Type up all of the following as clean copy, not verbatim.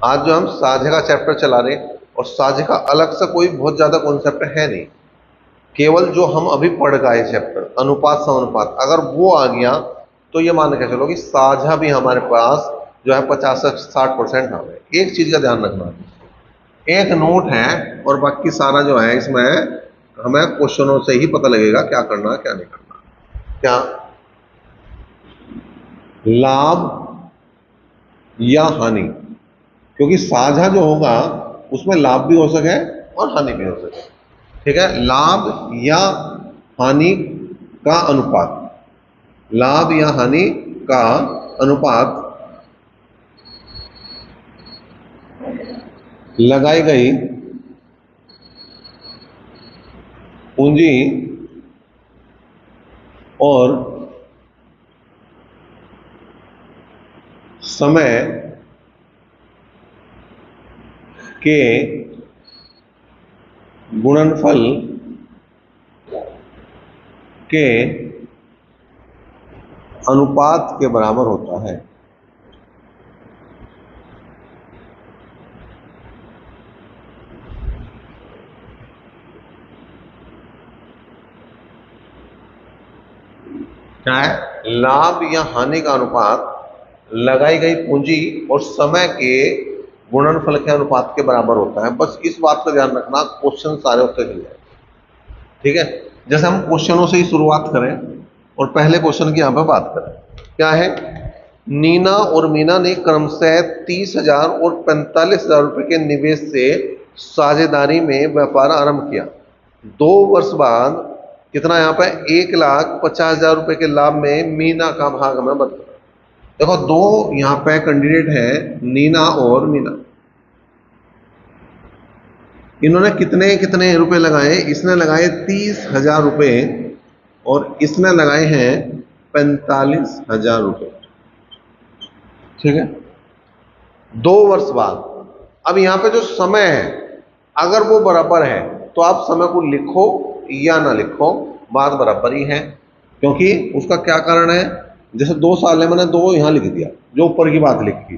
आज जो हम साझे का चैप्टर चला रहे हैं, और साझे का अलग से कोई बहुत ज्यादा कॉन्सेप्ट है नहीं, केवल जो हम अभी पढ़ गए चैप्टर अनुपात समानुपात, अगर वो आ गया तो ये मान के चलो कि साझा भी हमारे पास जो है 50 से 60% आ गए। एक चीज का ध्यान रखना, एक नोट है और बाकी सारा जो है इसमें हमें क्वेश्चनों से ही पता लगेगा क्या करना है क्या नहीं करना। क्या लाभ या हानि, क्योंकि साझा जो होगा उसमें लाभ भी हो सके और हानि भी हो सके। ठीक है, लाभ या हानि का अनुपात, लाभ या हानि का अनुपात लगाई गई पूंजी और समय के गुणनफल के अनुपात के बराबर होता है। क्या है? लाभ या हानि का अनुपात लगाई गई पूंजी और समय के गुणनफल के अनुपात के बराबर होता है। बस इस बात का ध्यान रखना, क्वेश्चन सारे उत्तर मिल जाए। ठीक है, जैसे हम क्वेश्चनों से ही शुरुआत करें और पहले क्वेश्चन की यहां पर बात करें। क्या है? नीना और मीना ने क्रमशः 30,000 और 45,000 रुपए के निवेश से साझेदारी में व्यापार आरंभ किया। 2 वर्ष बाद कितना यहाँ पे 1,50,000 रुपए के लाभ में मीना का भाग हमें बता। देखो, दो यहाँ पे कैंडिडेट है, नीना और मीना। इन्होंने कितने कितने रुपए लगाए? इसने लगाए 30,000 रुपए और इसने लगाए हैं 45,000 रुपए। ठीक है, 2 वर्ष बाद। अब यहां पे जो समय है अगर वो बराबर है तो आप समय को लिखो या ना लिखो, बात बराबर ही है। क्योंकि उसका क्या कारण है, जैसे 2 साल है, मैंने 2 यहां लिख दिया, जो ऊपर की बात लिखी,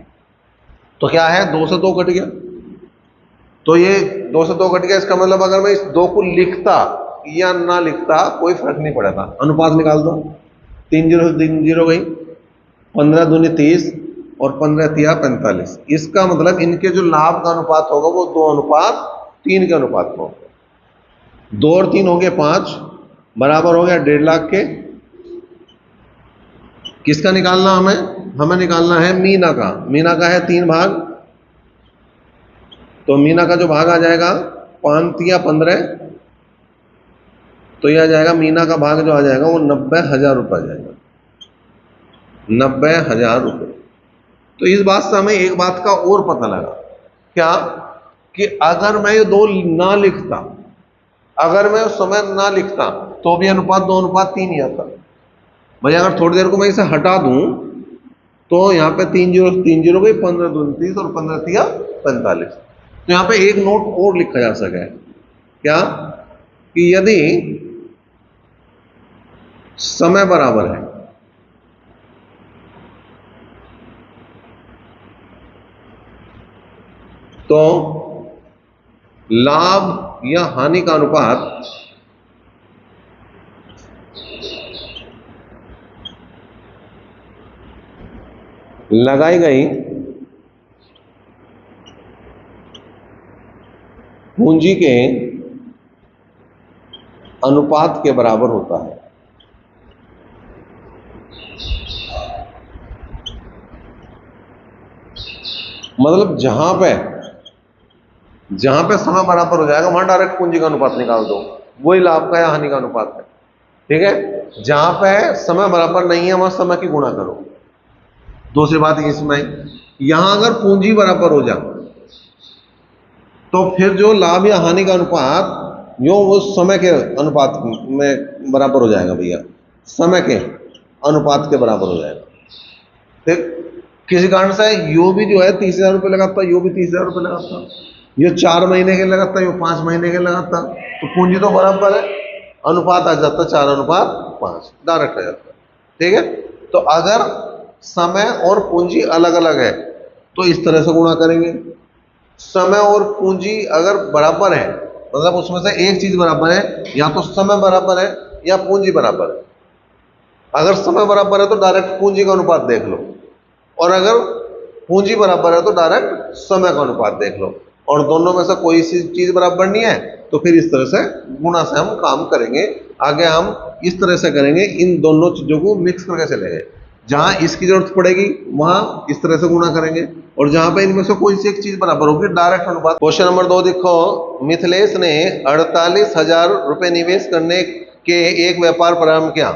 तो क्या है 2 से 2 कट गया, तो ये 2 से 2 कट गया। इसका मतलब अगर मैं इस 2 को लिखता या ना लिखता कोई फर्क नहीं पड़ता। अनुपात निकाल दो, 3 0 से 3 0 गई, 15 दूनी 30 और 15 तिया 45। इसका मतलब इनके जो लाभ का अनुपात होगा वो 2:3 के अनुपात में होगा। 2 और 3 हो गए 5, बराबर हो गया 1.5 लाख के। किसका निकालना हमें? हमें निकालना है मीना का। मीना का है 3 भाग, तो मीना का जो भाग आ जाएगा 5 तिया 15, तो यह आ जाएगा मीना का भाग जो आ जाएगा वो 90,000 रुपये आ जाएगा, 90,000 रुपये। तो इस बात से हमें एक बात का और पता लगा, क्या कि अगर मैं ये 2 ना लिखता, अगर मैं उस समय ना लिखता तो भी अनुपात 2:3 ही आता। भाई अगर थोड़ी देर को मैं इसे हटा दूं तो यहाँ पे 3 0 3 0 गई, 15 दूनी 30 और 15 तिया 45। तो यहाँ पे एक नोट और लिखा जा सके, क्या कि यदि समय बराबर है तो लाभ या हानि का अनुपात लगाई गई पूंजी के अनुपात के बराबर होता है। मतलब जहां पे समय बराबर हो जाएगा वहां डायरेक्ट पूंजी का अनुपात निकाल दो, वही लाभ का या हानि का अनुपात है। ठीक है, जहां पे समय बराबर नहीं है वहां समय की गुणा करो। दूसरी बात इसमें, यहां अगर पूंजी बराबर हो जाए तो फिर जो लाभ या हानि का अनुपात जो वो समय के अनुपात में बराबर हो जाएगा भैया, समय के अनुपात के बराबर हो जाएगा। ठीक, किसी कारण से यो भी जो है 30,000 रुपये लगाता, यो भी 30,000 रुपये लगाता, ये 4 महीने के लगाता, यो 5 महीने के लगाता, तो पूंजी तो बराबर है, अनुपात आ जाता 4:5, डायरेक्ट आ जाता। ठीक है, तो अगर समय और पूंजी अलग अलग है तो इस तरह से गुणा करेंगे। समय और पूंजी अगर बराबर है, मतलब उसमें से एक चीज बराबर है, या तो समय बराबर है या पूंजी बराबर है। अगर समय बराबर है तो डायरेक्ट पूंजी का अनुपात देख लो, और अगर पूंजी बराबर है तो डायरेक्ट समय का अनुपात देख लो, और दोनों में से कोई सी चीज बराबर नहीं है तो फिर इस तरह से गुणा से हम काम करेंगे। आगे हम इस तरह से करेंगे, इन दोनों चीजों को मिक्स करके चलेंगे। जहां इसकी जरूरत पड़ेगी वहां इस तरह से गुणा करेंगे, और जहां पे इनमें से कोई सी एक चीज बराबर होगी डायरेक्ट अनुपात। क्वेश्चन नंबर 2 देखो, मिथिलेश ने 48,000 रुपए निवेश करने के एक व्यापार प्रारंभ किया।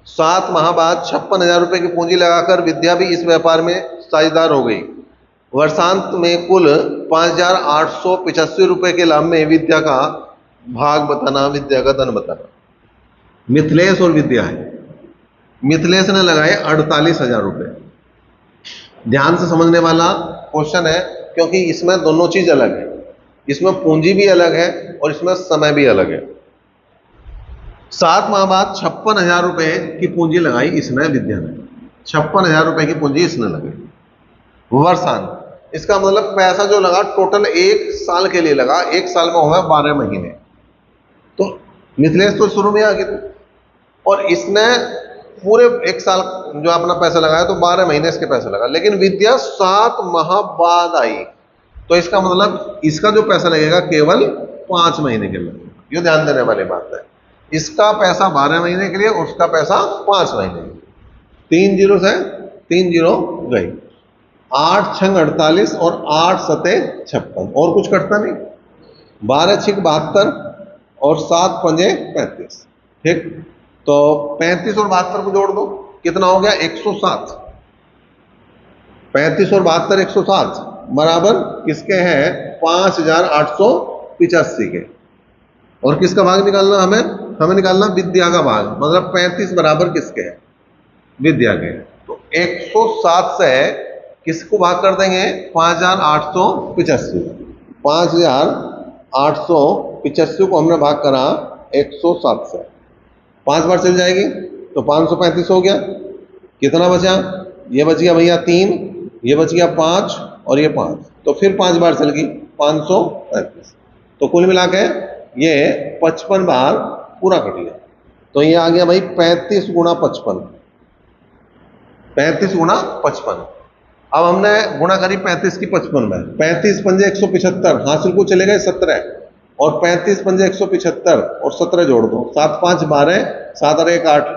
7 माह बाद 56,000 रुपए की पूंजी लगाकर विद्या भी इस व्यापार में साझेदार हो गई। वर्षांत में कुल 5,885 रुपए के लाभ में विद्या का भाग बताना, विद्या का धन बताना। मिथिलेश और विद्या है। मिथिलेश ने लगाए 48,000 रुपए। ध्यान से समझने वाला क्वेश्चन है, क्योंकि इसमें दोनों चीज अलग है, इसमें पूंजी भी अलग है और इसमें समय भी अलग है। 7 माह बाद 56,000 रुपए की पूंजी लगाई इसने, विद्या ने 56,000 रुपए की पूंजी इसने लगाई। वर्षांत, इसका मतलब पैसा जो लगा टोटल 1 साल के लिए लगा, 1 साल में हुआ 12 महीने। तो मिथिलेश तो शुरू में आ गया, और इसने पूरे 1 साल जो अपना पैसा लगाया तो 12 महीने इसके पैसे लगा। लेकिन विद्या 7 माह बाद आई, तो इसका मतलब इसका जो पैसा लगेगा केवल 5 महीने के लिए। ये ध्यान देने वाली बात है, इसका पैसा 12 महीने के लिए, उसका पैसा 5 महीने के लिए। 3 जीरो से 3 जीरो गई, 8 छंग 48 और 8 सते 56, और कुछ कटता नहीं। 12 छिक 72 और 7 पंजे 35। ठीक, तो 35 और 72 को जोड़ दो, कितना हो गया 107। 35 और 72 107 बराबर किसके हैं 5,885 के। और किसका भाग निकालना हमें निकालना विद्या का भाग, मतलब 35 बराबर किसके है विद्या के। तो 107 से किसको भाग कर देंगे 5,885। 5,885 को हमने भाग करा 107 से, 5 बार चल जाएगी तो 535 हो गया। कितना बचा, ये बच गया भैया 3, ये बच गया 5 और ये 5, तो फिर 5 बार चल गई 535। तो कुल मिला के ये 55 बार पूरा कट गया। तो ये आ गया भाई 35 गुणा 55, 35 गुणा 55। अब हमने गुणा करी 35 की 55 में, 35 पंजे 175, हासिल को चले गए 17, और 35 पंजे 175 और 17 जोड़ दो, 7 5 12, 7 और 1 8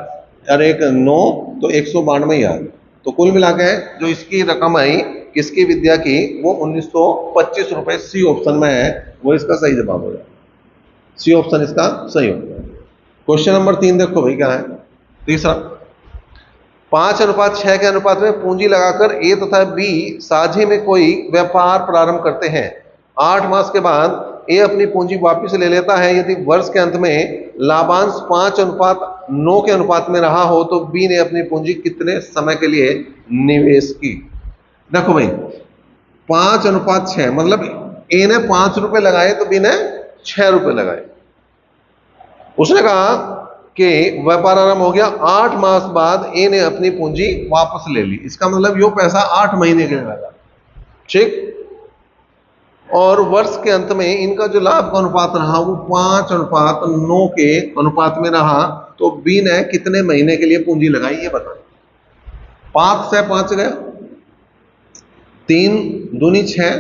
और 1 9, तो 192 ही आ गया। तो कुल मिला के जो इसकी रकम आई किसकी विद्या की, वो 1925 रुपए सी ऑप्शन में है, वो इसका सही जवाब हो जाए। सी ऑप्शन इसका सही हो गया। क्वेश्चन नंबर 3 देखो भाई क्या है। तीसरा, 5:6 के अनुपात में पूंजी लगाकर ए तथा बी साझे में कोई व्यापार प्रारंभ करते हैं। 8 मास के बाद ए अपनी पूंजी वापस ले लेता है। यदि वर्ष के अंत में लाभांश 5:9 के अनुपात में रहा हो तो बी ने अपनी पूंजी कितने समय के लिए निवेश की। देखो भाई 5:6, मतलब ए ने 5 रुपए लगाए तो बी ने 6 रुपए लगाए। उसने कहा कि व्यापार आरंभ हो गया, 8 मास बाद ए ने अपनी पूंजी वापस ले ली। इसका मतलब यो पैसा 8 महीने के लिए लगा, ठीक। और वर्ष के अंत में इनका जो लाभ का अनुपात रहा वो 5:9 के अनुपात में रहा। तो बी ने कितने महीने के लिए पूंजी लगाई ये बता। 5 से 5 गया, 3 दूनी 6,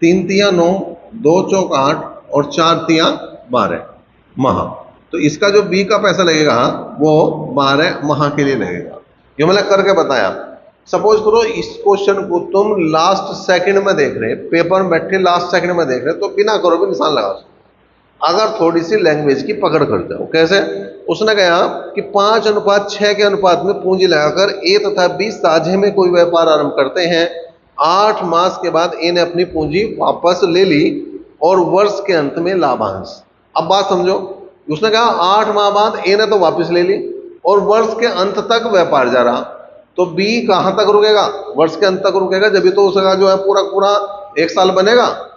3 तिया 9, 2 चौक 8 और 4 तिया 12 माह। तो इसका जो बी का पैसा लगेगा वो 12 माह के लिए लगेगा। ये मैंने करके बताया। सपोज करो इस क्वेश्चन को तुम लास्ट सेकंड में देख रहे, पेपर में बैठे लास्ट सेकंड में देख रहे, तो बिना करो भी निशान लगा सकते अगर थोड़ी सी लैंग्वेज की पकड़ कर जाओ। कैसे, उसने कहा कि 5:6 के अनुपात में पूंजी लगाकर ए तथा बी साझे में कोई व्यापार आरंभ करते हैं। 8 मास के बाद ए ने अपनी पूंजी वापस ले ली और वर्ष के अंत में लाभांश। अब बात समझो, उसने कहा 8 माह बाद ए ने तो वापस ले ली और वर्ष के अंत तक व्यापार जा रहा, तो बी कहां तक रुकेगा, वर्ष के अंत तक रुकेगा, जब भी तो उसका जो है पूरा पूरा 1 साल बनेगा।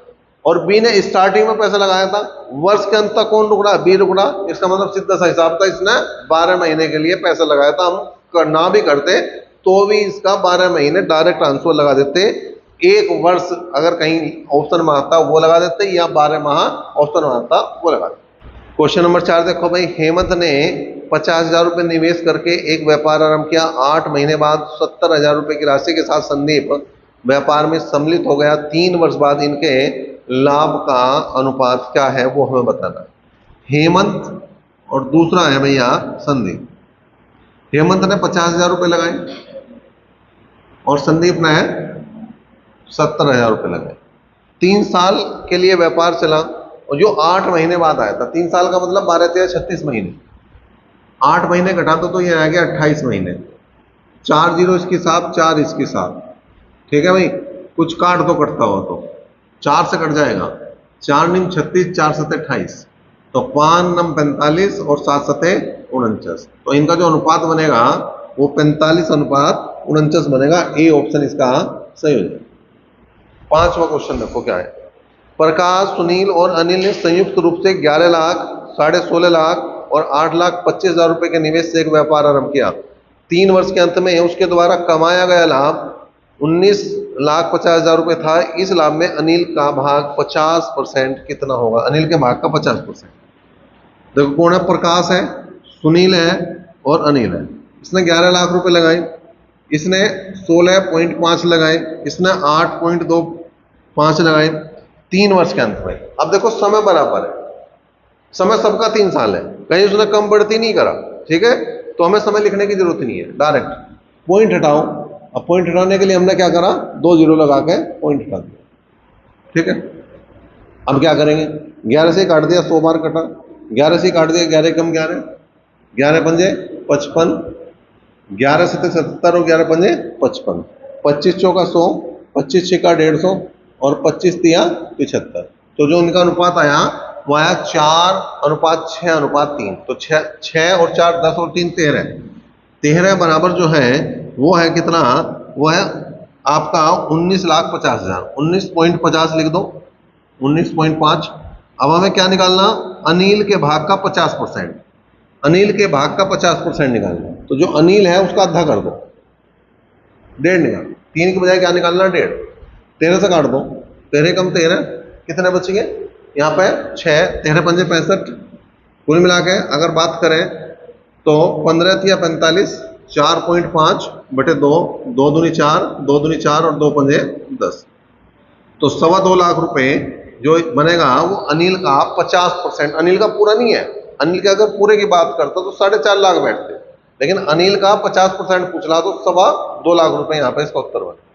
और बी ने स्टार्टिंग में पैसा लगाया था, वर्ष के अंत तक कौन रुक रहा, बी रुक रहा। इसका मतलब सीधा सा हिसाब था, इसने 12 महीने के लिए पैसा लगाया था। हम करना भी करते तो भी इसका 12 महीने डायरेक्ट आंसर लगा देते। एक वर्ष अगर कहीं ऑप्शन में आता वो लगा देते, या 12 माह ऑप्शन में आता वो लगा देते। क्वेश्चन नंबर 4 देखो भाई, हेमंत ने 50,000 रुपये निवेश करके एक व्यापार आरंभ किया। 8 महीने बाद 70,000 रुपये की राशि के साथ संदीप व्यापार में सम्मिलित हो गया। 3 वर्ष बाद इनके लाभ का अनुपात क्या है वो हमें बताना है। हेमंत और दूसरा है भैया संदीप। हेमंत ने 50,000 रुपये लगाए और संदीप ने 70,000 रुपये लगाए। 3 साल के लिए व्यापार चला और जो 8 महीने बाद आया था, 3 साल का मतलब 12 13 36 महीने, 8 महीने घटा तो ये आ गया 28 महीने। 4 जीरो इसके साथ, 4 इसके साथ, ठीक है भाई। कुछ काट दो कटता हो तो 4 से कट जाएगा। 4 निम 36, 4 सते 28, तो 5 नम 45 और 7 सते 49। तो इनका जो अनुपात बनेगा वो 45 अनुपात 49 बनेगा। ए ऑप्शन इसका सही हो जाएगा। 5वां क्वेश्चन देखो क्या है। प्रकाश, सुनील और अनिल ने संयुक्त रूप से 11 लाख, 16.5 लाख और 8,25,000 रुपए के निवेश से एक व्यापार आरंभ किया। 3 वर्ष के अंत में उसके द्वारा कमाया गया लाभ 19,50,000 रुपए था। इस लाभ में अनिल का भाग 50% कितना होगा? अनिल के भाग का 50%। देखो कौन है? प्रकाश है, सुनील है और अनिल है। इसने 11 लाख रुपए लगाए, इसने 16.5 लगाए, इसने 8.25 लगाए 3 वर्ष के अंत में। अब देखो समय बराबर है, समय सबका 3 साल है, कहीं उसने कम बढ़ती नहीं करा, ठीक है। तो हमें समय लिखने की जरूरत नहीं है, डायरेक्ट पॉइंट हटाओ। अब पॉइंट हटाने के लिए हमने क्या करा? 2 जीरो लगा के पॉइंट हटा दिया, ठीक है। अब क्या करेंगे? 11 से काट दिया, 100 बार कटा। 11 से काट दिया, 11 कम 11, 11 पंजे 55, 11 सत्ते 70 और 11 पंजे 55, 25 चौका 100, 25 छक्का 150 और 25 तिया 75। तो जो उनका अनुपात आया वो आया 4:6:3। तो 6 और 4 10 और 3 13, 13 बराबर जो है वो है कितना? वो है आपका 19,50,000। 19.50 लिख दो, 19.5। अब हमें क्या निकालना? अनिल के भाग का 50%। अनिल के भाग का 50% निकालना। तो जो अनिल है उसका आधा कर दो, 1.5 निकाल। 3 के बजाय क्या निकालना? 1.5। 13 से काट दो, 13 कम 13, कितने बच गए? यहाँ पे 6, 13 पंजे 65। कुल मिला के अगर बात करें तो 15 तिया 45, 4.5 बटे 2, 2 दूनी 4, 2 दूनी 4 और 2 पंजे 10। तो 2.25 लाख रुपए जो बनेगा वो अनिल का 50%। अनिल का पूरा नहीं है, अनिल के अगर पूरे की बात करता तो 4.5 लाख बैठते, लेकिन अनिल का 50% पूछ रहा तो 2.25 लाख रुपए यहाँ पे इसका उत्तर बने।